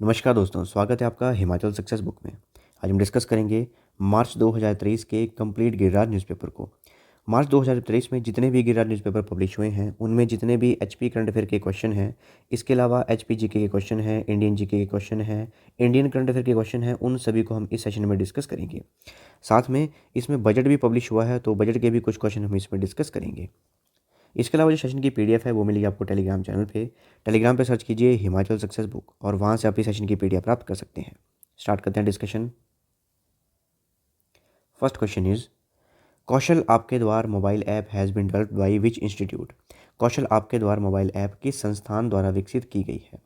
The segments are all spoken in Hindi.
नमस्कार दोस्तों, स्वागत है आपका हिमाचल सक्सेस बुक में। आज हम डिस्कस करेंगे मार्च 2023 के कंप्लीट गिरिराज न्यूज़पेपर को। मार्च 2023 में जितने भी गिरिराज न्यूज़पेपर पब्लिश हुए हैं, उनमें जितने भी एचपी करंट अफेयर के क्वेश्चन हैं, इसके अलावा एचपी जीके के क्वेश्चन हैं, इंडियन जीके के क्वेश्चन हैं, इंडियन करंट अफेयर के क्वेश्चन हैं, उन सभी को हम इस सेशन में डिस्कस करेंगे। साथ में इसमें बजट भी पब्लिश हुआ है, तो बजट के भी कुछ क्वेश्चन हम इसमें डिस्कस करेंगे। इसके अलावा जो सेशन की पीडीएफ है वो मिलेगी आपको टेलीग्राम चैनल पे। टेलीग्राम पे सर्च कीजिए हिमाचल सक्सेस बुक और वहाँ से आप इस सेशन की पीडीएफ प्राप्त कर सकते हैं। स्टार्ट करते हैं discussion. First question is Kaushal Aapke Dwar mobile app has been developed by which institute. Kaushal Aapke Dwar mobile app किस संस्थान द्वारा विकसित की गई है।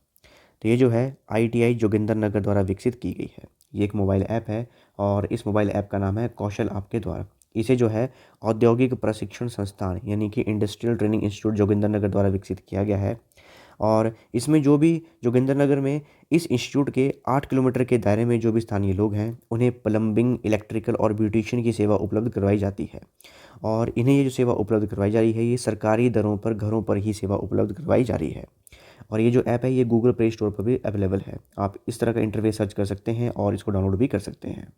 तो ये जो है ITI जोगिंदरनगर द्वारा विकसित की गई है। ये एक मोबाइल ऐप है और इस मोबाइल ऐप का नाम है कौशल आपके द्वार। इसे जो है औद्योगिक प्रशिक्षण संस्थान यानी कि इंडस्ट्रियल ट्रेनिंग इंस्टीट्यूट जोगिंदरनगर द्वारा विकसित किया गया है। और इसमें जो भी जोगिंदरनगर में इस इंस्टीट्यूट के 8 किलोमीटर के दायरे में जो भी स्थानीय लोग हैं, उन्हें प्लम्बिंग, इलेक्ट्रिकल और ब्यूटिशियन की सेवा उपलब्ध करवाई जाती है। और इन्हें ये जो सेवा उपलब्ध करवाई जा रही है, ये सरकारी दरों पर घरों पर ही सेवा उपलब्ध करवाई जा रही है। और ये जो ऐप है ये गूगल प्ले स्टोर पर भी अवेलेबल है। आप इस तरह का इंटरफेस सर्च कर सकते हैं और इसको डाउनलोड भी कर सकते हैं।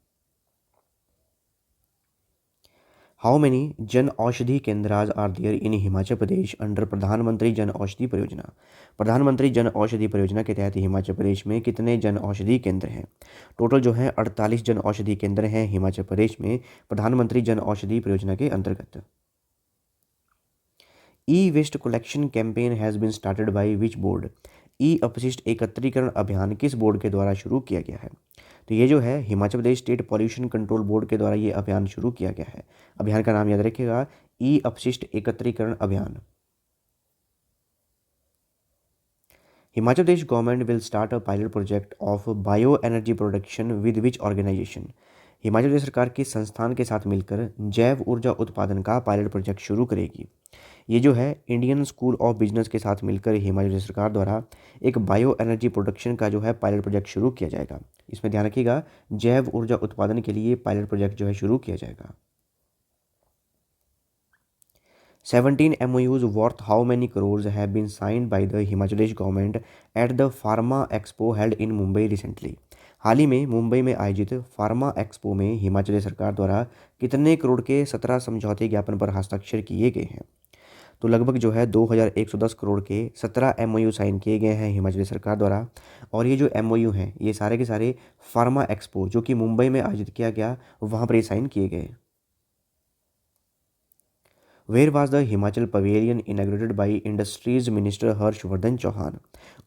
How many Jan Aushadhi Kendras are there in Himachal Pradesh under Pradhan Mantri Jan औषधि परियोजना। प्रधानमंत्री जन औषधि परियोजना के तहत हिमाचल प्रदेश में कितने जन औषधि केंद्र हैं। टोटल जो है 48 जन औषधि केंद्र हैं हिमाचल प्रदेश में प्रधानमंत्री जन औषधि परियोजना के अंतर्गत। E waste collection campaign has been started by which board. ई अपशिष्ट एकत्रीकरण अभियान किस बोर्ड के द्वारा शुरू किया गया है। तो ये जो है Himachal Pradesh state pollution control board के द्वारा ये अभियान शुरू किया गया है। अभियान का नाम याद रखिएगा, ई अपशिष्ट एकत्रीकरण अभियान। Himachal Pradesh government will start a pilot project of bio energy production with which organisation. Himachal Pradesh सरकार किस संस्थान के साथ मिलकर जैव ऊर्जा उत्पादन का पायलट प्रोजेक्ट शुरू करेगी। ये जो है इंडियन स्कूल ऑफ बिजनेस के साथ मिलकर हिमाचल प्रदेश सरकार द्वारा एक बायो एनर्जी प्रोडक्शन का जो है पायलट प्रोजेक्ट शुरू किया जाएगा। इसमें ध्यान रखिएगा, जैव ऊर्जा उत्पादन के लिए पायलट प्रोजेक्ट जो है शुरू किया जाएगा। 17 MOUs worth how many crores have been signed by the Himachal Pradesh government at the Pharma Expo held in Mumbai recently। हाल ही में मुंबई में आयोजित फार्मा एक्सपो में हिमाचल प्रदेश सरकार द्वारा कितने करोड़ के 17 समझौते ज्ञापन पर हस्ताक्षर किए गए हैं। तो लगभग जो है 2110 करोड़ के 17 MOU साइन किए गए हैं हिमाचल प्रदेश सरकार द्वारा। और ये जो MOU हैं ये सारे के सारे फार्मा एक्सपो जो कि मुंबई में आयोजित किया गया, वहाँ पर ये साइन किए गए। Where was the Himachal pavilion inaugurated by industries minister Harshvardhan Chauhan.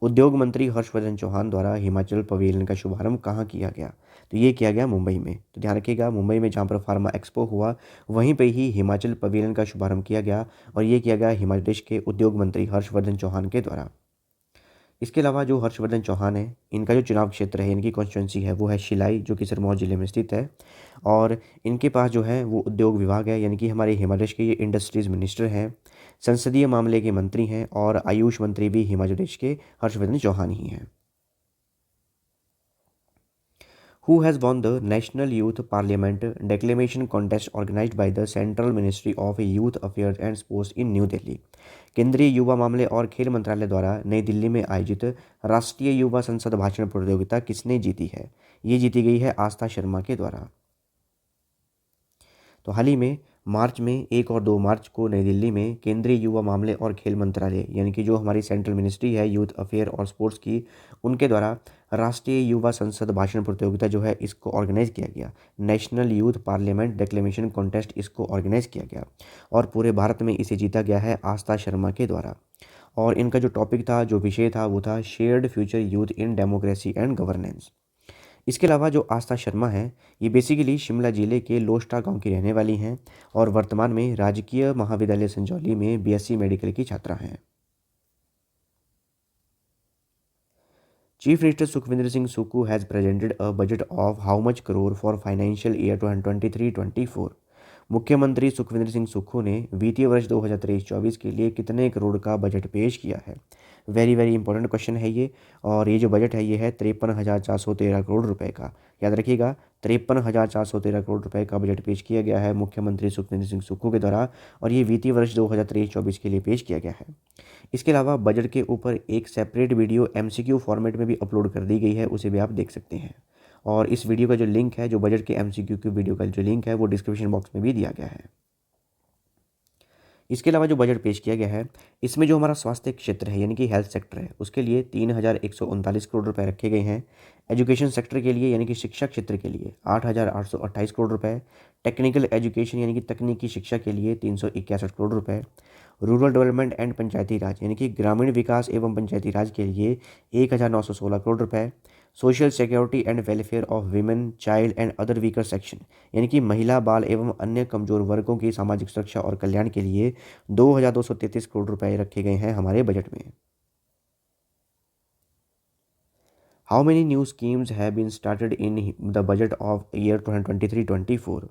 उद्योग मंत्री हर्षवर्धन चौहान द्वारा हिमाचल पवेलियन का शुभारंभ कहाँ किया गया। तो ये किया गया मुंबई में। तो ध्यान रखिएगा, मुंबई में जहाँ पर फार्मा एक्सपो हुआ वहीं पे ही हिमाचल पवेलियन का शुभारंभ किया गया और ये किया गया हिमाचल प्रदेश के उद्योग मंत्री हर्षवर्धन चौहान के द्वारा। इसके अलावा जो हर्षवर्धन चौहान है, इनका जो चुनाव क्षेत्र है, इनकी कॉन्स्टिट्यूंसी है वो है शिलाई, जो कि सिरमौर जिले में स्थित है। और इनके पास जो है वो उद्योग विभाग है, यानी कि हमारे हिमाचल प्रदेश के ये इंडस्ट्रीज़ मिनिस्टर हैं, संसदीय मामले के मंत्री हैं और आयुष मंत्री भी हिमाचल प्रदेश के हर्षवर्धन चौहान ही हैं। Who has won the National Youth Parliament Declamation Contest organized by the Central Ministry of Youth Affairs and Sports in New Delhi। केंद्रीय युवा मामले और खेल मंत्रालय द्वारा नई दिल्ली में आयोजित राष्ट्रीय युवा संसद भाषण प्रतियोगिता किसने जीती है। ये जीती गई है आस्था शर्मा के द्वारा। तो हाल ही में मार्च में 1 और 2 मार्च को नई दिल्ली में केंद्रीय युवा मामले और खेल मंत्रालय यानी कि जो हमारी सेंट्रल मिनिस्ट्री है यूथ अफेयर और स्पोर्ट्स की, उनके द्वारा राष्ट्रीय युवा संसद भाषण प्रतियोगिता जो है इसको ऑर्गेनाइज किया गया। नेशनल यूथ पार्लियामेंट डिक्लेमेशन कॉन्टेस्ट इसको ऑर्गेनाइज किया गया और पूरे भारत में इसे जीता गया है आस्था शर्मा के द्वारा। और इनका जो टॉपिक था, जो विषय था, वो था shared future youth in democracy and governance. इसके अलावा जो आस्था शर्मा है, ये बेसिकली शिमला जिले के लोस्टा गांव की रहने वाली हैं और वर्तमान में राजकीय महाविद्यालय संजौली में BSc मेडिकल की छात्रा हैं। Chief minister Sukhvinder Singh Sukhu has presented a budget of how much crore for financial year 2023-24। मुख्यमंत्री सुखविंदर सिंह सुक्खू ने वित्तीय वर्ष 2023-24 के लिए कितने करोड़ का बजट पेश किया है। वेरी वेरी इंपॉर्टेंट क्वेश्चन है ये। और ये जो बजट है ये है 53,413 करोड़ रुपए का। याद रखिएगा, 53,413 करोड़ रुपए का बजट पेश किया गया है मुख्यमंत्री सुखविंदर सिंह सुक्खू के द्वारा, और ये वित्तीय वर्ष 2023-24 के लिए पेश किया गया है। इसके अलावा बजट के ऊपर एक सेपरेट वीडियो MCQ फॉर्मेट में भी अपलोड कर दी गई है, उसे भी आप देख सकते हैं। और इस वीडियो का जो लिंक है, जो बजट के MCQ की वीडियो का जो लिंक है, वो डिस्क्रिप्शन बॉक्स में भी दिया गया है। इसके अलावा जो बजट पेश किया गया है, इसमें जो हमारा स्वास्थ्य क्षेत्र है यानी कि हेल्थ सेक्टर है, उसके लिए 3,139 करोड़ रुपए रखे गए हैं। एजुकेशन सेक्टर के लिए यानी कि शिक्षा क्षेत्र के लिए 8,828 करोड़ रुपए। टेक्निकल एजुकेशन यानी कि तकनीकी शिक्षा के लिए 361 करोड़ रुपए। रूरल डेवलपमेंट एंड पंचायती राज यानी कि ग्रामीण विकास एवं पंचायती राज के लिए 1,916 करोड़ रुपए। Social security and welfare of women, child and other weaker section यानी कि महिला, बाल एवं अन्य कमजोर वर्गों की सामाजिक सुरक्षा और कल्याण के लिए 2,233 करोड़ रुपए रखे गए हैं हमारे बजट में। How many new schemes have been started in the budget of year 2023-24?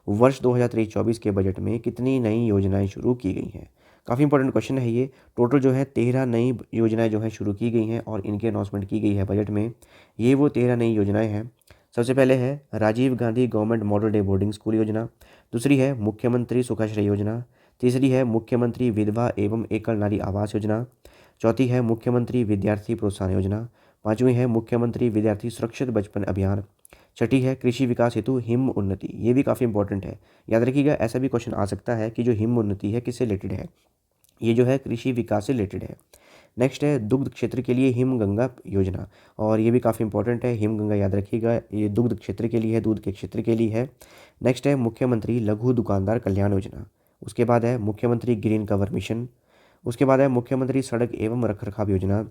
वर्ष 2023-24 के बजट में कितनी नई योजनाएं शुरू की गई हैं? काफ़ी इंपॉर्टेंट क्वेश्चन है ये। टोटल जो है 13 नई योजनाएं जो हैं शुरू की गई हैं और इनकी अनाउंसमेंट की गई है बजट में। ये वो 13 नई योजनाएं हैं। सबसे पहले है Rajiv Gandhi government model day boarding school योजना। दूसरी है मुख्यमंत्री सुखाश्रय योजना। तीसरी है मुख्यमंत्री विधवा एवं एकल नारी आवास योजना। चौथी है मुख्यमंत्री विद्यार्थी प्रोत्साहन योजना। पांचवी है मुख्यमंत्री विद्यार्थी सुरक्षित बचपन अभियान। छठी है कृषि विकास हेतु हिम उन्नति। ये भी काफ़ी इंपॉर्टेंट है, याद रखिएगा, ऐसा भी क्वेश्चन आ सकता है कि जो हिम उन्नति है किससे रिलेटेड है। ये जो है कृषि विकास से रिलेटेड है। नेक्स्ट है दुग्ध क्षेत्र के लिए हिम गंगा योजना, और ये भी काफ़ी इंपॉर्टेंट है। हिम गंगा याद रखिएगा, ये दुग्ध क्षेत्र के लिए है, दूध के क्षेत्र के लिए है। नेक्स्ट है मुख्यमंत्री लघु दुकानदार कल्याण योजना। उसके बाद है मुख्यमंत्री ग्रीन कवर मिशन। उसके बाद है मुख्यमंत्री सड़क एवं रखरखाव योजना।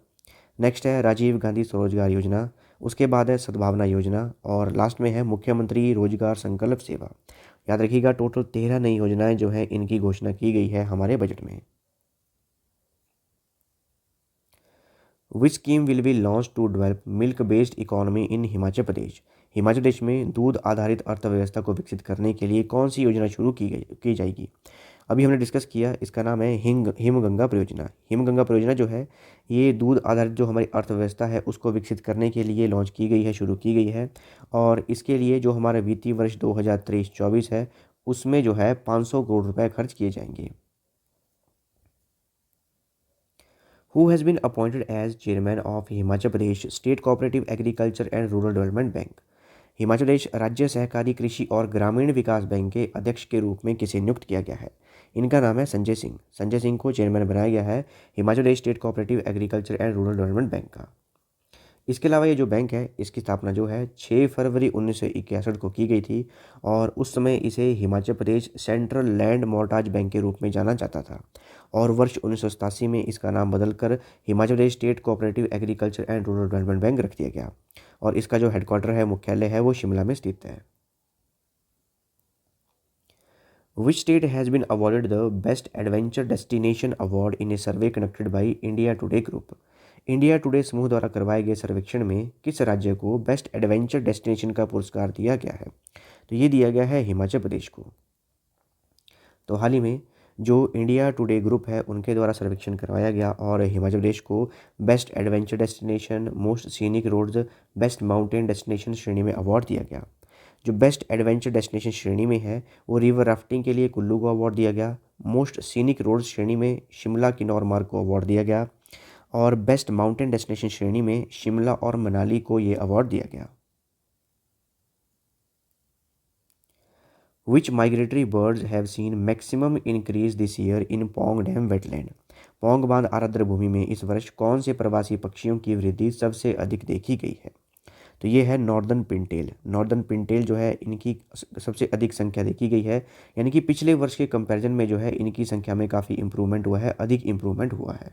नेक्स्ट है राजीव गांधी स्वरोजगार योजना। उसके बाद है सद्भावना योजना, और लास्ट में है मुख्यमंत्री रोजगार संकल्प सेवा। याद रखिएगा, टोटल 13 नई योजनाएं जो है इनकी घोषणा की गई है हमारे बजट में। Which scheme will be launch to develop milk based economy in Himachal Pradesh? Himachal Pradesh में दूध आधारित अर्थव्यवस्था को विकसित करने के लिए कौन सी योजना शुरू की जाएगी? अभी हमने डिस्कस किया, इसका नाम है हिमगंगा परियोजना। हिमगंगा परियोजना जो है ये दूध आधारित जो हमारी अर्थव्यवस्था है उसको विकसित करने के लिए लॉन्च की गई है, शुरू की गई है। और इसके लिए जो हमारा वित्तीय वर्ष 2023-24 है उसमें जो है 500 करोड़ रुपए खर्च किए जाएंगे। Who has been appointed as chairman of Himachal Pradesh state cooperative agriculture and rural development bank? Himachal Pradesh राज्य सहकारी कृषि और ग्रामीण विकास बैंक के अध्यक्ष के रूप में किसे नियुक्त किया गया है? इनका नाम है संजय सिंह। संजय सिंह को चेयरमैन बनाया गया है Himachal Pradesh state cooperative agriculture and rural development bank का। इसके अलावा ये जो बैंक है इसकी स्थापना जो है 6 फरवरी 1961 को की गई थी, और उस समय इसे Himachal Pradesh central land मॉर्टाज bank के रूप में जाना जाता था। और वर्ष 1987 में इसका नाम बदलकर Himachal Pradesh state cooperative agriculture and rural development bank रख दिया गया, और इसका जो हेडक्वार्टर है, मुख्यालय है, वो शिमला में स्थित है। Which state has been awarded the Best Adventure Destination Award in a survey conducted by India Today Group? India today समूह द्वारा करवाए गए सर्वेक्षण में किस राज्य को बेस्ट एडवेंचर डेस्टिनेशन का पुरस्कार दिया गया है? तो ये दिया गया है हिमाचल प्रदेश को। तो हाल ही में जो इंडिया टुडे ग्रुप है उनके द्वारा सर्वेक्षण करवाया गया, और हिमाचल प्रदेश को best adventure destination, most scenic roads, best mountain destination श्रेणी में अवार्ड दिया गया। जो बेस्ट एडवेंचर डेस्टिनेशन श्रेणी में है वो रिवर राफ्टिंग के लिए कुल्लू को अवार्ड दिया गया। मोस्ट सीनिक रोड्स श्रेणी में शिमला किन्नौर मार्ग को अवार्ड दिया गया, और बेस्ट माउंटेन डेस्टिनेशन श्रेणी में शिमला और मनाली को ये अवार्ड दिया गया। Which migratory birds have seen maximum increase this year in Pong dam wetland? Pong बांध आर्द्र भूमि में इस वर्ष कौन से प्रवासी पक्षियों की वृद्धि सबसे अधिक देखी गई है? तो ये है नॉर्दर्न पिनटेल। नॉर्दर्न पिनटेल जो है इनकी सबसे अधिक संख्या देखी गई है, यानी कि पिछले वर्ष के कंपैरिजन में जो है इनकी संख्या में काफ़ी इंप्रूवमेंट हुआ है, अधिक इंप्रूवमेंट हुआ है।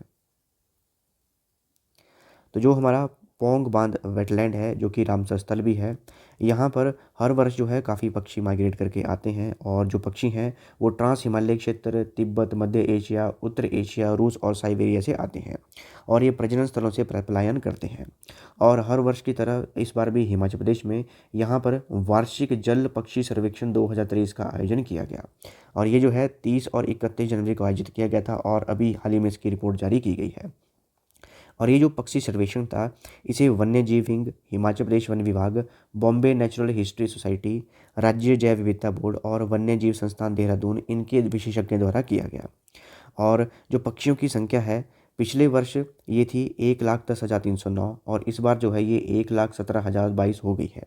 तो जो हमारा पोंग बांध वेटलैंड है जो कि रामसर स्थल भी है, यहाँ पर हर वर्ष जो है काफ़ी पक्षी माइग्रेट करके आते हैं, और जो पक्षी हैं वो ट्रांस हिमालय क्षेत्र, तिब्बत, मध्य एशिया, उत्तर एशिया, रूस और साइबेरिया से आते हैं, और ये प्रजनन स्थलों से पलायन करते हैं। और हर वर्ष की तरह इस बार भी हिमाचल प्रदेश में यहाँ पर वार्षिक जल पक्षी सर्वेक्षण 2023 का आयोजन किया गया, और ये जो है 30 और 31 जनवरी को आयोजित किया गया था, और अभी हाल ही में इसकी रिपोर्ट जारी की गई है। और ये जो पक्षी सर्वेक्षण था इसे वन्यजीव विंग, हिमाचल प्रदेश वन विभाग, बॉम्बे नेचुरल हिस्ट्री सोसाइटी, राज्य जैव विविधता बोर्ड और वन्यजीव संस्थान देहरादून इनके विशेषज्ञों द्वारा किया गया। और जो पक्षियों की संख्या है पिछले वर्ष ये थी 1,10,309 और इस बार जो है ये 1,17,022 हो गई है।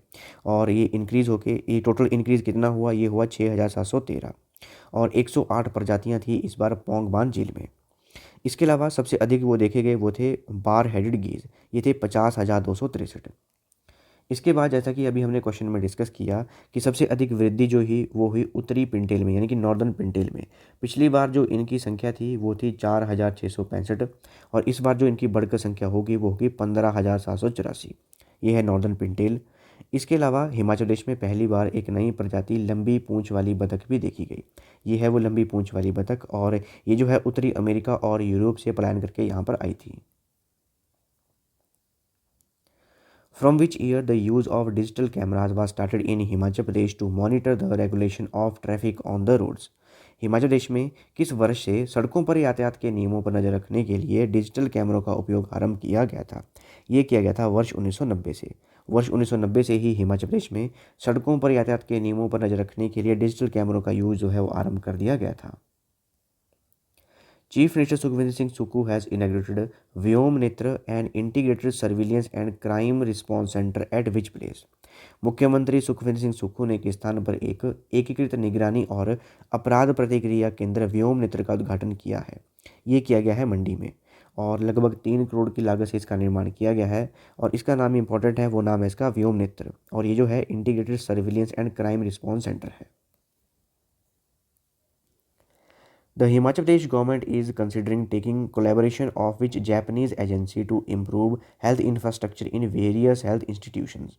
और ये इंक्रीज़ होके ये टोटल इंक्रीज़ कितना हुआ, ये हुआ 6,713 और 108 प्रजातियां थी इस बार पौंग बांध झील में। इसके अलावा सबसे अधिक वो देखे गए वो थे बार हेडेड गीज, ये थे 50,263। इसके बाद जैसा कि अभी हमने क्वेश्चन में डिस्कस किया कि सबसे अधिक वृद्धि जो हुई वो हुई उत्तरी पिंटेल में यानी कि नॉर्दर्न पिंटेल में। पिछली बार जो इनकी संख्या थी वो थी 4,665 और इस बार जो इनकी बढ़कर संख्या होगी वो होगी 15,784। ये है नॉर्दर्न पिंटेल। इसके अलावा हिमाचल प्रदेश में पहली बार एक नई प्रजाति लंबी पूंछ वाली बतख भी देखी गई। ये है वो लंबी पूंछ वाली बतख और ये जो है उत्तरी अमेरिका और यूरोप से पलायन करके यहाँ पर आई थी। From which year the use of digital cameras was started in Himachal Pradesh to monitor the regulation of traffic on the roads? Himachal Pradesh में किस वर्ष से सड़कों पर यातायात के नियमों पर नज़र रखने के लिए डिजिटल कैमरों का उपयोग आरंभ किया गया था? ये किया गया था वर्ष 1990 से। वर्ष 1990 से ही हिमाचल प्रदेश में सड़कों पर यातायात के नियमों पर नज़र रखने के लिए डिजिटल कैमरों का यूज़ जो है वो आरंभ कर दिया गया था। Chief Minister Sukhvinder Singh Sukhu has inaugurated Vyom Netra, an integrated surveillance and crime response center at which place? मुख्यमंत्री सुखविंदर सिंह सुक्खू ने किस स्थान पर एक एकीकृत निगरानी और अपराध प्रतिक्रिया केंद्र व्योम नेत्र का उद्घाटन किया है? ये किया गया है मंडी में और लगभग 3 करोड़ की लागत से इसका निर्माण किया गया है और इसका नाम इंपॉर्टेंट है, वो नाम है इसका व्योम नेत्र और ये जो है integrated surveillance and crime response centre है। The Himachal Pradesh government is considering taking collaboration of which Japanese agency to improve health infrastructure in various health institutions?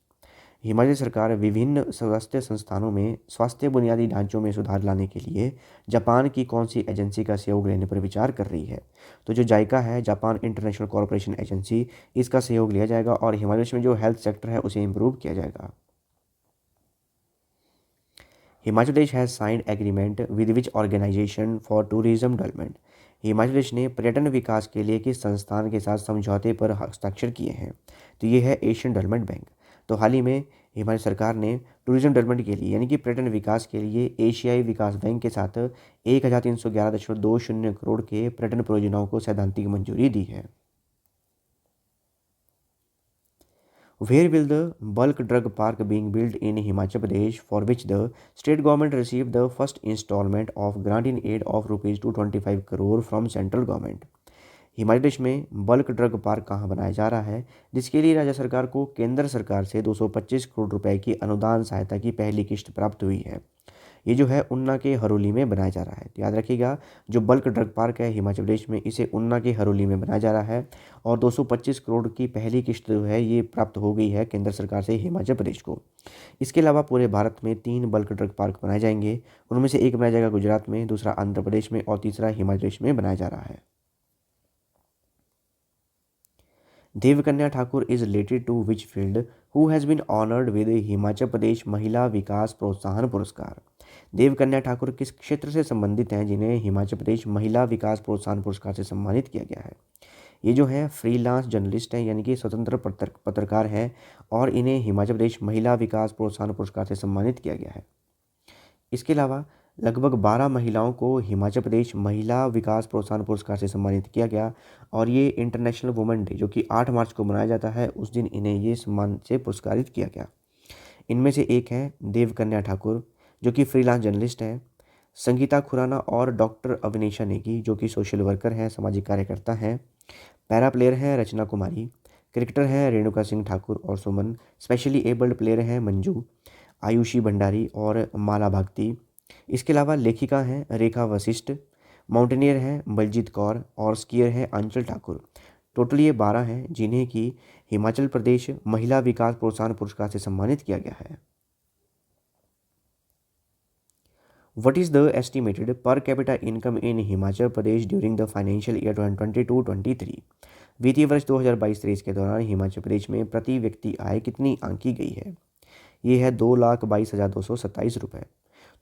Himachal सरकार विभिन्न स्वास्थ्य संस्थानों में स्वास्थ्य बुनियादी ढांचों में सुधार लाने के लिए जापान की कौन सी एजेंसी का सहयोग लेने पर विचार कर रही है? तो जो जायका है, जापान इंटरनेशनल कॉर्पोरेशन एजेंसी, इसका सहयोग लिया जाएगा और हिमाचल प्रदेश में जो हेल्थ सेक्टर है उसे इम्प्रूव किया जाएगा। Himachal Pradesh has signed agreement with which organisation for tourism development? Himachal Pradesh ने पर्यटन विकास के लिए किस संस्थान के साथ समझौते पर हस्ताक्षर किए हैं? तो ये है एशियन डेवलपमेंट बैंक। तो हाल ही में हिमाचल सरकार ने टूरिज्म डेवलपमेंट के लिए यानी कि पर्यटन विकास के लिए एशियाई विकास बैंक के साथ 1,311.20 करोड़ के पर्यटन परियोजनाओं को सैद्धांतिक मंजूरी दी है। Where will the bulk drug park being built in Himachal Pradesh, for which the state government received the first installment of grant in aid of rupees 225 crore from central government? Himachal Pradesh में बल्क ड्रग पार्क कहाँ बनाया जा रहा है, जिसके लिए राज्य सरकार को केंद्र सरकार से 225 करोड़ रुपए की अनुदान सहायता की पहली किश्त प्राप्त हुई है। ये जो है ऊना के हरोली में बनाया जा रहा है। तो याद रखिएगा, जो बल्क ड्रग पार्क है हिमाचल प्रदेश में, इसे ऊना के हरोली में बनाया जा रहा है और 225 करोड़ की पहली किश्त जो है ये प्राप्त हो गई है केंद्र सरकार से हिमाचल प्रदेश को। इसके अलावा पूरे भारत में 3 बल्क ड्रग पार्क बनाए जाएंगे। उनमें से एक बनाया जाएगा गुजरात में, दूसरा आंध्र प्रदेश में और तीसरा हिमाचल प्रदेश में बनाया जा रहा है। Devkanya Thakur is related to which field who has been honoured with Himachal Pradesh Mahila Vikas प्रोत्साहन पुरस्कार? देवकन्या ठाकुर किस क्षेत्र से संबंधित हैं जिन्हें हिमाचल प्रदेश महिला विकास प्रोत्साहन पुरस्कार से सम्मानित किया गया है? ये जो है फ्रीलांस जर्नलिस्ट हैं यानी कि स्वतंत्र पत्रकार हैं और इन्हें हिमाचल प्रदेश महिला विकास प्रोत्साहन पुरस्कार से सम्मानित किया गया है। इसके अलावा लगभग 12 महिलाओं को हिमाचल प्रदेश महिला विकास प्रोत्साहन पुरस्कार से सम्मानित किया गया और ये इंटरनेशनल वुमेन डे जो कि 8 मार्च को मनाया जाता है उस दिन इन्हें ये सम्मान से पुरस्कारित किया गया। इनमें से एक है देवकन्या ठाकुर जो कि फ्रीलांस जर्नलिस्ट हैं, संगीता खुराना और डॉक्टर अविनेशा नेगी जो कि सोशल वर्कर हैं, सामाजिक कार्यकर्ता हैं, पैरा प्लेयर हैं रचना कुमारी, क्रिकेटर हैं रेणुका सिंह ठाकुर और सुमन, स्पेशली एबल्ड प्लेयर हैं मंजू, आयुषी भंडारी और माला भागती। इसके अलावा लेखिका हैं रेखा वशिष्ठ, माउंटेनियर हैं बलजीत कौर और स्कीयर हैं अंचल ठाकुर। टोटल ये 12 हैं जिन्हें कि हिमाचल प्रदेश महिला विकास प्रोत्साहन पुरस्कार से सम्मानित किया गया है। What is the estimated per capita income in Himachal Pradesh during the financial year 2022-23? वित्तीय वर्ष 2022-23 के दौरान हिमाचल प्रदेश में प्रति व्यक्ति आय कितनी आंकी गई है? ये है 2,22,227 रुपये।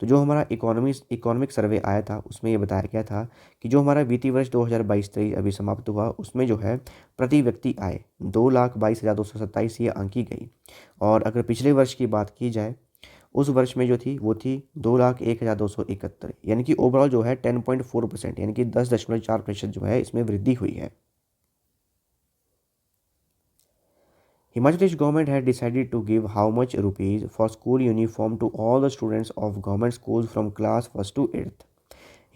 तो जो हमारा इकोनॉमिक सर्वे आया था उसमें ये बताया गया था कि जो हमारा वित्तीय वर्ष 2022-23 अभी समाप्त हुआ उसमें जो है प्रति व्यक्ति आय 2,22,227 ये आंकी गई। और अगर पिछले वर्ष की बात की जाए उस वर्ष में जो थी वो थी 2,01,271, यानी कि ओवरऑल जो है 10.4%, यानी कि 10.4% जो है इसमें वृद्धि हुई है। Himachal Pradesh government had decided to give how much rupees for school uniform to all the students of government schools from class 1st to 8th।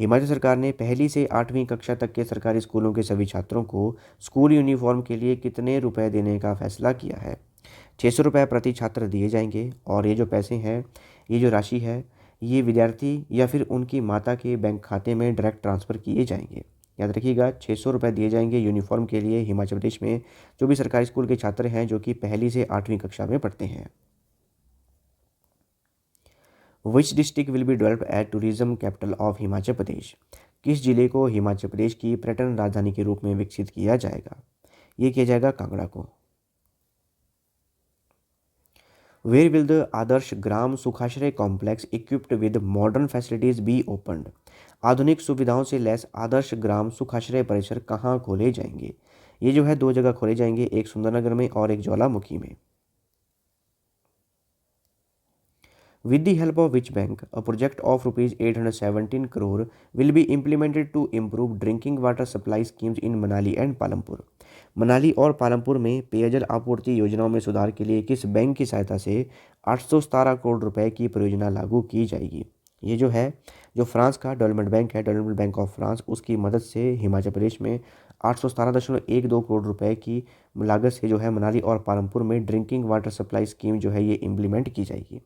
Himachal सरकार ने पहली से 8वीं कक्षा तक के सरकारी स्कूलों के सभी छात्रों को स्कूल यूनिफॉर्म के लिए कितने रुपए देने का फैसला किया है। 600 रुपये प्रति छात्र दिए जाएंगे और ये जो पैसे हैं, ये जो राशि है, ये विद्यार्थी या फिर उनकी माता के बैंक खाते में डायरेक्ट ट्रांसफ़र किए जाएंगे। याद रखिएगा, 600 रुपये दिए जाएंगे यूनिफॉर्म के लिए हिमाचल प्रदेश में जो भी सरकारी स्कूल के छात्र हैं जो कि पहली से 8वीं कक्षा में पढ़ते हैं। Which district will be developed as tourism capital of Himachal Pradesh. किस जिले को हिमाचल प्रदेश की पर्यटन राजधानी के रूप में विकसित किया जाएगा। ये किया जाएगा कांगड़ा को। Where will the Adarsh Gram Sukhashray complex equipped with modern facilities be opened. आधुनिक सुविधाओं से लैस आदर्श ग्राम सुखाश्रय परिसर कहाँ खोले जाएंगे। ये जो है 2 जगह खोले जाएंगे, एक सुंदरनगर में और एक ज्वालामुखी में। With the help of which bank, a project of rupees 817 crore will be implemented to improve drinking water supply schemes in Manali and Palampur. Manali और पालमपुर में पेयजल आपूर्ति योजनाओं में सुधार के लिए किस बैंक की सहायता से 817 करोड़ रुपए की परियोजना लागू की जाएगी। ये जो है, जो फ्रांस का डेवलपमेंट बैंक है, डेवलपमेंट बैंक ऑफ फ्रांस, उसकी मदद से हिमाचल प्रदेश में 817.12 करोड़ रुपए की लागत से जो है मनाली और पालमपुर में ड्रिंकिंग वाटर सप्लाई स्कीम जो है ये इम्प्लीमेंट की जाएगी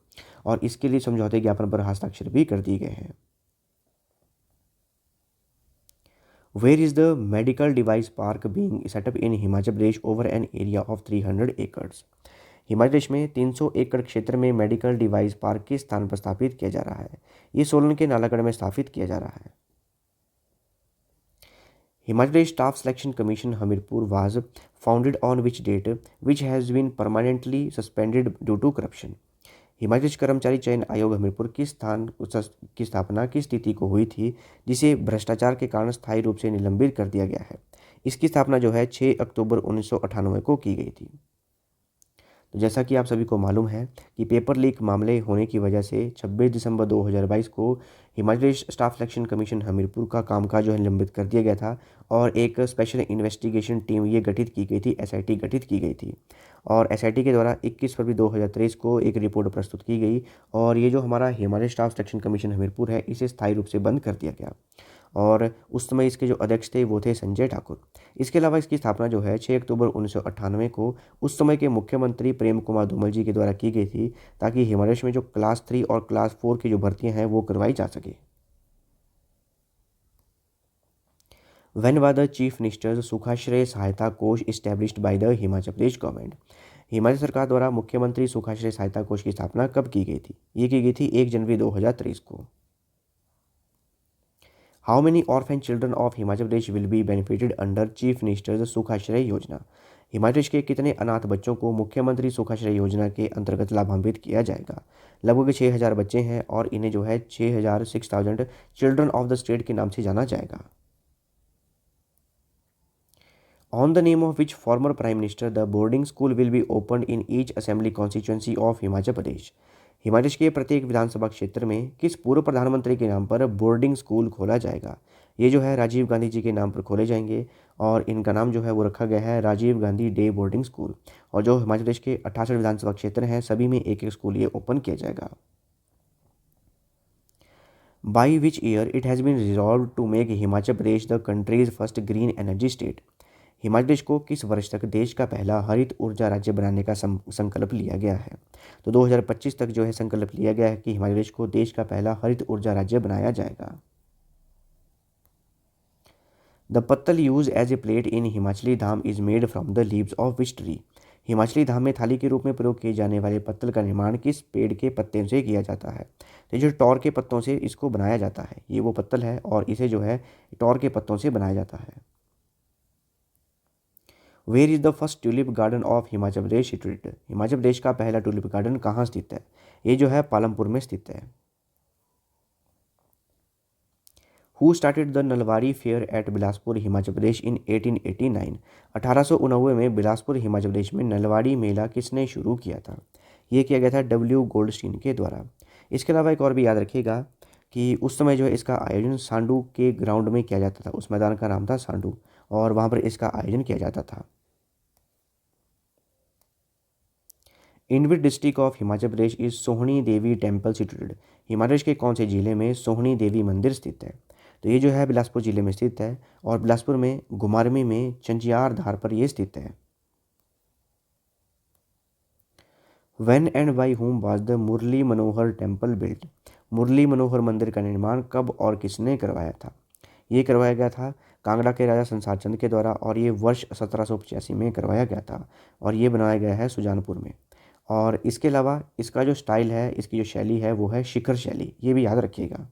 और इसके लिए समझौते ज्ञापन पर हस्ताक्षर भी कर दिए गए हैं। Where is the medical device park being setup in Himachal Pradesh over an area of 300 acres. Himachal Pradesh में 300 एकड़ क्षेत्र में मेडिकल डिवाइस पार्क किस स्थान पर स्थापित किया जा रहा है। ये सोलन के नालागढ़ में स्थापित किया जा रहा है। Himachal Pradesh staff selection commission Hamirpur was founded on which date which has been permanently suspended due to corruption. Himachal Pradesh कर्मचारी चयन आयोग हमीरपुर की स्थापना किस तिथि को हुई थी जिसे भ्रष्टाचार के कारण स्थायी रूप से निलंबित कर दिया गया है। इसकी स्थापना जो है 6 अक्टूबर 1998 को की गई थी। तो जैसा कि आप सभी को मालूम है कि पेपर लीक मामले होने की वजह से 26 दिसंबर 2022 को Himachal Pradesh staff selection commission Hamirpur का कामकाज जो है निलंबित कर दिया गया था और एक स्पेशल इन्वेस्टिगेशन टीम ये गठित की गई थी, एसआईटी गठित की गई थी और एसआईटी के द्वारा 21 फरवरी 2023 को एक रिपोर्ट प्रस्तुत की गई और ये जो हमारा Himachal staff selection commission Hamirpur है इसे स्थायी रूप से बंद कर दिया गया और उस समय इसके जो अध्यक्ष थे वो थे संजय ठाकुर। इसके अलावा इसकी स्थापना जो है 6 अक्टूबर 1998 को उस समय के मुख्यमंत्री प्रेम कुमार धूमल जी के द्वारा की गई थी ताकि हिमाचल प्रदेश में जो क्लास 3 और क्लास 4 की जो भर्तियां हैं वो करवाई जा सके। When were the chief ministers Sukhashray Sahayata Kosh established by the Himachal Pradesh government. Himachal सरकार द्वारा मुख्यमंत्री सुखाश्रय सहायता कोष की स्थापना कब की गई थी। ये की गई थी 1 जनवरी 2023 को। How many orphan children of Himachal Pradesh will be benefited under chief ministers Sukhashray Yojana. Himachal Pradesh के कितने अनाथ बच्चों को मुख्यमंत्री सुखाश्रय योजना के अंतर्गत लाभान्वित किया जाएगा। लगभग 6000 बच्चे हैं और इन्हें जो है 6,000 चिल्ड्रन ऑफ द स्टेट के नाम से जाना जाएगा। On the name of which former prime minister the boarding school will be open in each assembly constituency of Himachal Pradesh. Himachal Pradesh के प्रत्येक विधानसभा क्षेत्र में किस पूर्व प्रधानमंत्री के नाम पर बोर्डिंग स्कूल खोला जाएगा। ये जो है राजीव गांधी जी के नाम पर खोले जाएंगे और इनका नाम जो है वो रखा गया है Rajiv Gandhi day boarding school और जो हिमाचल प्रदेश के 68 विधानसभा क्षेत्र हैं सभी में एक एक स्कूल ये ओपन किया जाएगा। By which year it has been resolve to make Himachal Pradesh the country's first green energy state. Himachal Pradesh को किस वर्ष तक देश का पहला हरित ऊर्जा राज्य बनाने का संकल्प लिया गया है। तो 2025 तक जो है संकल्प लिया गया है कि हिमाचल प्रदेश को देश का पहला हरित ऊर्जा राज्य बनाया जाएगा। The pattal use as a plate in Himachali dham is made from the leaves of which tree. Himachali dham में थाली के रूप में प्रयोग किए जाने वाले पत्तल का निर्माण किस पेड़ के पत्ते से किया जाता है। तो जो टौर के पत्तों से इसको बनाया जाता है, ये वो पत्तल है और इसे जो है टौर के पत्तों से बनाया जाता है। Where is the first tulip garden of Himachal Pradesh situated. Himachal Pradesh का पहला ट्यूलिप गार्डन कहाँ स्थित है। ये जो है पालमपुर में स्थित है। Who started the Nalwari fair at Bilaspur Himachal Pradesh in 1889। 1889 में बिलासपुर हिमाचल प्रदेश में नलवाड़ी मेला किसने शुरू किया था? ये किया गया था डब्ल्यू गोल्डस्टीन के द्वारा। इसके अलावा एक और भी याद रखिएगा कि उस समय जो है इसका आयोजन सांडू के ग्राउंड में किया जाता था। उस मैदान का नाम था सांडू और वहाँ पर इसका आयोजन किया जाता था। In which district of Himachal Pradesh is Sohni Devi temple situated. Himachal Pradesh के कौन से जिले में सोहनी देवी मंदिर स्थित है? तो ये जो है बिलासपुर जिले में स्थित है और बिलासपुर में घुमारवी में चंचियार धार पर यह स्थित है। When and by whom was the Murli Manohar temple built? Murli Manohar मंदिर का निर्माण कब और किसने करवाया था? ये करवाया गया था कांगड़ा के राजा संसार चंद के द्वारा और ये वर्ष 1785 में करवाया गया था और ये बनाया गया है सुजानपुर में। और इसके अलावा इसका जो स्टाइल है, इसकी जो शैली है वो है शिखर शैली, ये भी याद रखिएगा।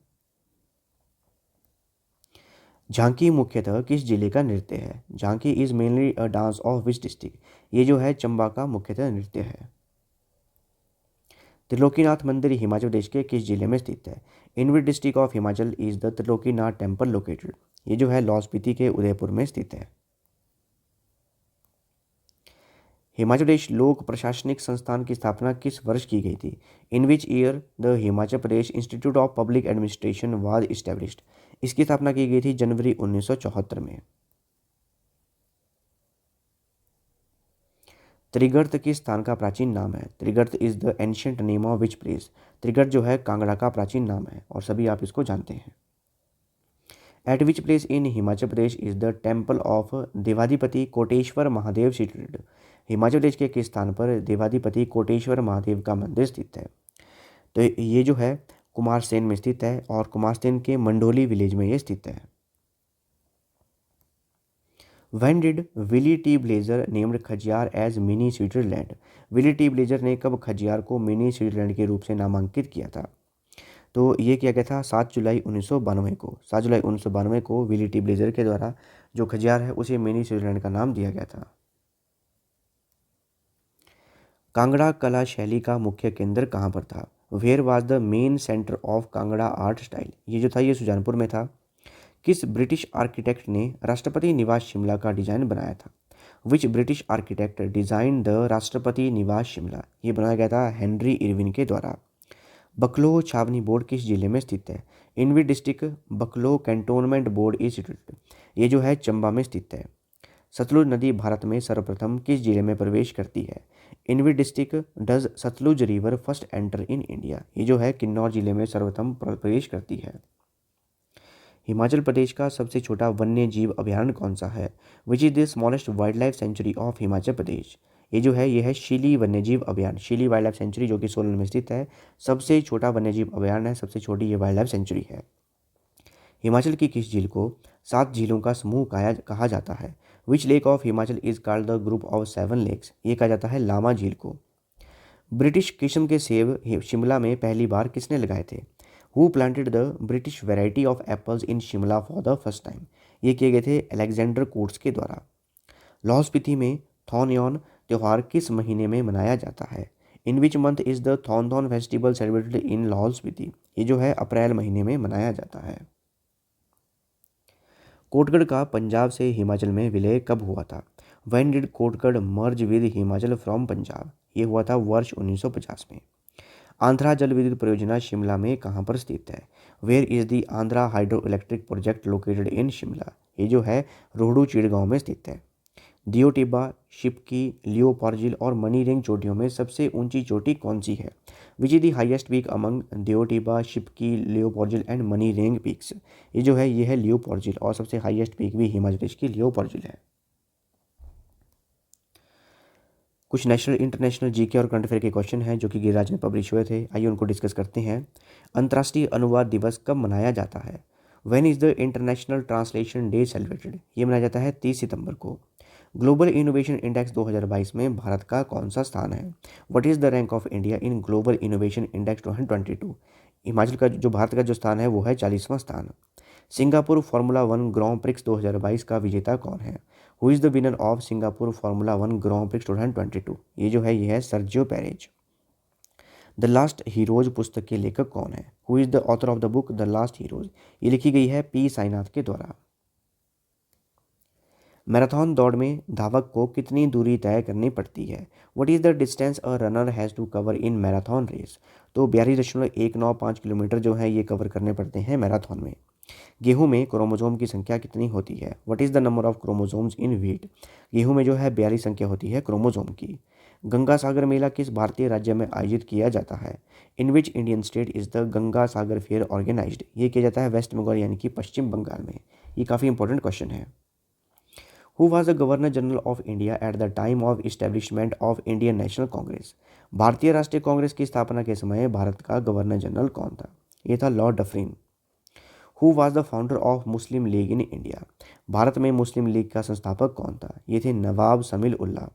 झांकी मुख्यतः किस जिले का नृत्य है? झांकी is mainly a dance of which district? ये जो है चंबा का मुख्यतः नृत्य है। त्रिलोकीनाथ मंदिर हिमाचल प्रदेश के किस जिले में स्थित है? In which district of Himachal is the Trilokinath temple located? ये जो है लाहौल स्पीति के उदयपुर में स्थित है। हिमाचल प्रदेश लोक प्रशासनिक संस्थान की स्थापना किस वर्ष की गई थी? In which year the Himachal Pradesh institute of public administration was established? इसकी स्थापना की गई थी जनवरी 1974 में। त्रिगर्त किस स्थान का प्राचीन नाम है? Trigarta is the ancient name of which place? Trigarta जो है कांगड़ा का प्राचीन नाम है और सभी आप इसको जानते हैं। At which place in Himachal Pradesh is the temple of Devadhipati Koteshwar Mahadev situated? Himachal Pradesh के किस स्थान पर देवाधिपति कोटेश्वर महादेव का मंदिर स्थित है? तो ये जो है कुमारसेन में स्थित है और कुमारसेन के मंडोली विलेज में ये स्थित है। When did Willy T Blazer named Khajjiar as mini Switzerland? Willy T Blazer ने कब खजियार को मिनी स्विट्जरलैंड के रूप से नामांकित किया था? तो ये किया गया था 7 जुलाई 1992 को। 7 जुलाई 1992 को विली टी ब्लेजर के द्वारा जो खजियार है उसे मिनी स्विट्जरलैंड का नाम दिया गया था। कांगड़ा कला शैली का मुख्य केंद्र कहाँ पर था? Where was the main centre of Kangra art style? ये जो था ये सुजानपुर में था। किस ब्रिटिश आर्किटेक्ट ने राष्ट्रपति निवास शिमला का डिजाइन बनाया था? विच ब्रिटिश आर्किटेक्ट डिजाइन द राष्ट्रपति निवास शिमला? ये बनाया गया था हेनरी इरविन के द्वारा। बकलो छावनी बोर्ड किस जिले में स्थित है? इन विच डिस्ट्रिक्ट बकलो कैंटोनमेंट बोर्ड इज सिचुएटेड? ये जो है चंबा में स्थित है। सतलुज नदी भारत में सर्वप्रथम किस जिले में प्रवेश करती है? In which district does Sutlej river first enter in India? ये जो है किन्नौर जिले में सर्वप्रथम प्रवेश करती है। हिमाचल प्रदेश का सबसे छोटा वन्य जीव अभयारण्य कौन सा है? Which is the smallest wild life sanctuary of Himachal Pradesh? ये जो है ये है शीली वन्यजीव अभयारण्य, शीली वाइल्ड लाइफ सेंचुरी जो कि सोलन में स्थित है। सबसे छोटा वन्यजीव अभयारण्य है, सबसे छोटी ये वाइल्ड लाइफ सेंचुरी है। हिमाचल की किस झील को 7 झीलों का समूह कहा जाता है? Which lake of Himachal is called the group of 7 lakes? ये कहा जाता है लामा झील को। ब्रिटिश किस्म के सेब शिमला में पहली बार किसने लगाए थे? Who planted the British variety of apples in Shimla for the first time? ये किए गए थे अलेक्जेंडर कोर्ट्स के द्वारा। लाहौल स्पीति में थॉनयॉन त्यौहार किस महीने में मनाया जाता है? In which month is the Thon festival celebrated in Lahaul Spiti? ये जो है अप्रैल महीने में मनाया जाता है। कोटगढ़ का पंजाब से हिमाचल में विलय कब हुआ था? When did Kotgarh merge with Himachal from Punjab? ये हुआ था वर्ष 1950 में। आंध्रा जल विद्युत परियोजना शिमला में कहाँ पर स्थित है? Where is the Andhra hydro electric project located in Shimla? ये जो है रोहडू चिड़गांव में स्थित है। दियोटिबा, शिपकी, लियोपार्जिल और मनीरेंग चोटियों में सबसे ऊंची चोटी कौन सी है? Which is the highest peak among Deo Tibba, Shipki, Leo Pargial and Manirang peaks? ये जो है ये है लियोपार्जिल और सबसे हाईएस्ट पीक भी हिमाचल प्रदेश की लियोपार्जिल है। कुछ नेशनल इंटरनेशनल जीके और करंट अफेयर के क्वेश्चन हैं जो कि गिरिराज में पब्लिश हुए थे, आइए उनको डिस्कस करते हैं। अंतर्राष्ट्रीय अनुवाद दिवस कब मनाया जाता है? When is the international translation day celebrated? ये मनाया जाता है 30 सितंबर को। ग्लोबल इनोवेशन इंडेक्स 2022 में भारत का कौन सा स्थान है? What is the rank of India in global innovation index 2022? Himachal का जो भारत का जो स्थान है वो है 40वां स्थान। सिंगापुर फार्मूला 1 ग्रां प्रिक्स 2022 का विजेता कौन है? Who is the winner of Singapore formula 1 grand prix 2022? ये जो है ये है Sergio Perez. The Last Heroes पुस्तक के लेखक कौन है? Who is the author of the book The Last Heroes? ये लिखी गई है पी साईनाथ के द्वारा। मैराथन दौड़ में धावक को कितनी दूरी तय करनी पड़ती है? What is the distance a runner has to cover in marathon race? तो 42.195 किलोमीटर जो है ये कवर करने पड़ते हैं मैराथन में। गेहूं में क्रोमोसोम की संख्या कितनी होती है? What is the number of chromosomes in wheat? गेहूं में जो है 42 संख्या होती है क्रोमोसोम की। गंगा सागर मेला किस भारतीय राज्य में आयोजित किया जाता है? In which Indian state is the Ganga Sagar fair organised? ये किया जाता है वेस्ट बंगाल यानी कि पश्चिम बंगाल में। ये काफ़ी इंपॉर्टेंट क्वेश्चन है। Who was the governor general of India at the time of establishment of Indian National Congress? भारतीय राष्ट्रीय कांग्रेस की स्थापना के समय भारत का गवर्नर जनरल कौन था? ये था Lord Dufferin. Who was the founder of Muslim league in India? Bharat में मुस्लिम लीग का संस्थापक कौन था? ये थे नवाब समील उल्ला।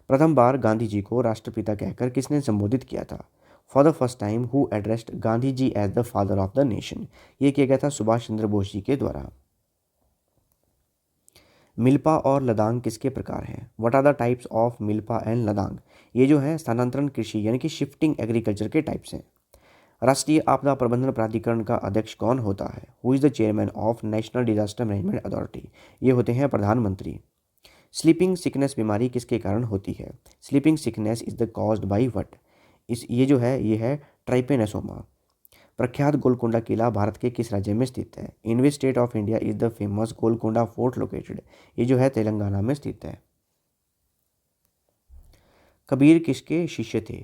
प्रथम बार गांधी जी को राष्ट्रपिता कहकर किसने संबोधित किया था? For the first time who addressed Gandhi ji as the father of the nation? ये किया गया था सुभाष चंद्र बोस जी के द्वारा। मिल्पा और लदांग किसके प्रकार हैं? What are the types of milpa and ladang? ये जो है स्थानांतरण कृषि यानी कि शिफ्टिंग एग्रीकल्चर के टाइप्स हैं। राष्ट्रीय आपदा प्रबंधन प्राधिकरण का अध्यक्ष कौन होता है? Who is the chairman of national disaster management authority? ये होते हैं प्रधानमंत्री। स्लीपिंग सिकनेस बीमारी किसके कारण होती है? Sleeping sickness is the caused by what? ये है ट्राइपेनोसोमा। प्रख्यात गोलकोंडा किला भारत के किस राज्य में स्थित है? In which state of India is the famous Golconda fort located? ये जो है तेलंगाना में स्थित है। कबीर किसके शिष्य थे?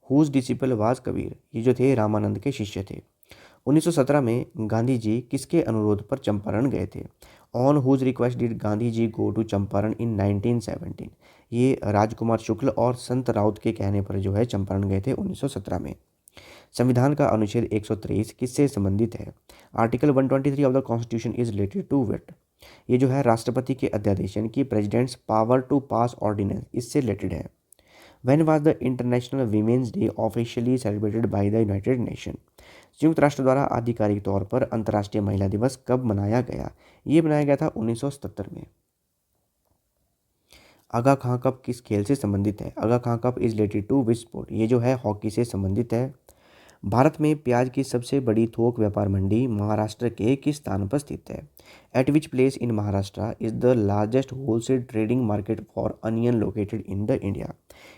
Whose disciple was Kabir? ये जो थे रामानंद के शिष्य थे। 1917 में गांधी जी किसके अनुरोध पर चंपारण गए थे? On whose request did Gandhi ji go to Champaran in 1917? ये राजकुमार शुक्ल और संत राउत के कहने पर जो है चंपारण गए थे 1917 में। संविधान का अनुच्छेद 123 किससे संबंधित है? Article 123 of the constitution is related to what? ये जो है राष्ट्रपति के अध्यादेश यानी कि president's power to pass ordinance, इससे रिलेटेड है। When was the International Women's Day officially celebrated by the United Nations? संयुक्त राष्ट्र द्वारा आधिकारिक तौर पर अंतर्राष्ट्रीय महिला दिवस कब मनाया गया? ये मनाया गया था 1977 में। आगा खां कप किस खेल से संबंधित है? Aga Khan cup is related to which sport? ये जो है हॉकी से संबंधित है। भारत में प्याज की सबसे बड़ी थोक व्यापार मंडी महाराष्ट्र के किस स्थान पर स्थित है? Eight which place in Maharashtra is the largest wholesale trading market for onion located in the India?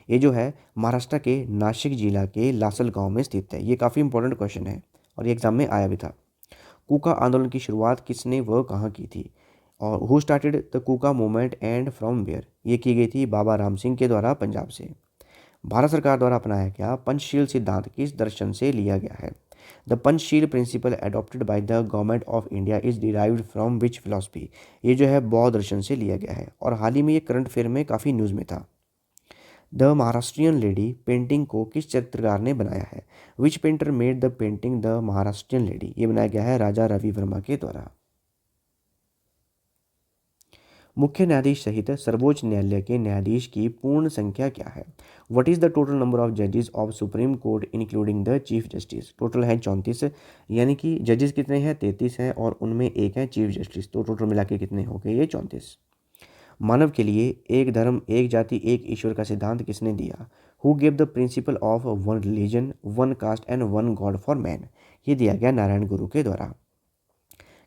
ये जो है महाराष्ट्र के नासिक जिला के लासल गांव में स्थित है। ये काफ़ी इंपॉर्टेंट क्वेश्चन है और ये एग्जाम में आया भी था। कूका आंदोलन की शुरुआत किसने व कहाँ की थी? और who started the Kuka movement and from where? ये की गई थी बाबा राम सिंह के द्वारा पंजाब से। भारत सरकार द्वारा अपनाया गया पंचशील सिद्धांत किस दर्शन से लिया गया है? The Panchsheel principle adopted by the government of India is derived from which philosophy? ये जो है बौद्ध दर्शन से लिया गया है और हाल ही में ये करंट अफेयर में काफ़ी न्यूज़ में था। द महाराष्ट्रियन लेडी पेंटिंग को किस चित्रकार ने बनाया है? Which painter made the painting the Maharashtrian lady? ये बनाया गया है राजा रवि वर्मा के द्वारा। मुख्य न्यायाधीश सहित सर्वोच्च न्यायालय के न्यायाधीश की पूर्ण संख्या क्या है? What is the total number of जजेस of supreme court including the chief justice? Total है 34, यानी कि जजेस कितने हैं? 33 हैं और उनमें एक है चीफ जस्टिस, तो टोटल मिला के कितने हो गए? ये 34। मानव के लिए एक धर्म एक जाति एक ईश्वर का सिद्धांत किसने दिया? Who gave the principle of one religion one cast and one God for man? ये दिया गया नारायण गुरु के द्वारा।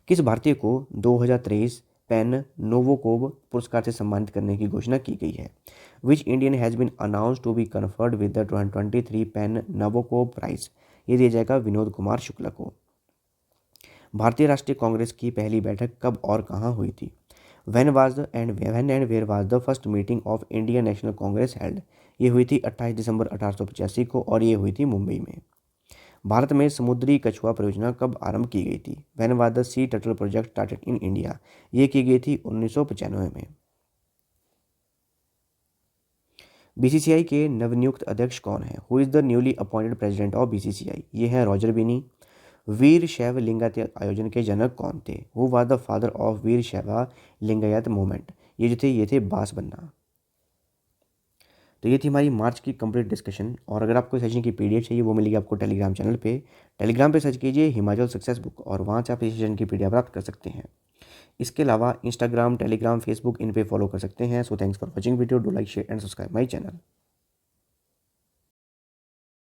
किस भारतीय को 2023 पेन नोवोकोव पुरस्कार से सम्मानित करने की घोषणा की गई है? Which Indian has been announced to be conferred with the 2023 PEN Nabokov prize? ये दिया जाएगा विनोद कुमार शुक्ला को। भारतीय राष्ट्रीय कांग्रेस की पहली बैठक कब और कहाँ हुई थी? When and where was the first meeting of Indian National Congress held? ये हुई थी 28 दिसंबर 1885 को और ये हुई थी मुंबई में। भारत में समुद्री कछुआ परियोजना कब आरंभ की गई थी? When was the sea turtle project started in India? ये की गई थी 1995 में। बीसीसीआई के नवनियुक्त अध्यक्ष कौन है? Who is the newly appointed president of BCCI? ये हैं रॉजर बिनी। वीर शैव लिंगायत आयोजन के जनक कौन थे? Who was the father of Veer Shaiva Lingayat movement? ये थे बास बन्ना। तो ये थी हमारी मार्च की कंप्लीट डिस्कशन। और अगर आपको सेशन की पीडीएफ चाहिए वो मिलेगी आपको टेलीग्राम चैनल पे। टेलीग्राम पे सर्च कीजिए हिमाचल सक्सेस बुक और वहाँ से आप इस सेशन की पीडीएफ प्राप्त कर सकते हैं। इसके अलावा इंस्टाग्राम, टेलीग्राम, फेसबुक इन पे फॉलो कर सकते हैं। So thanks for watching video. Do like share and subscribe my channel.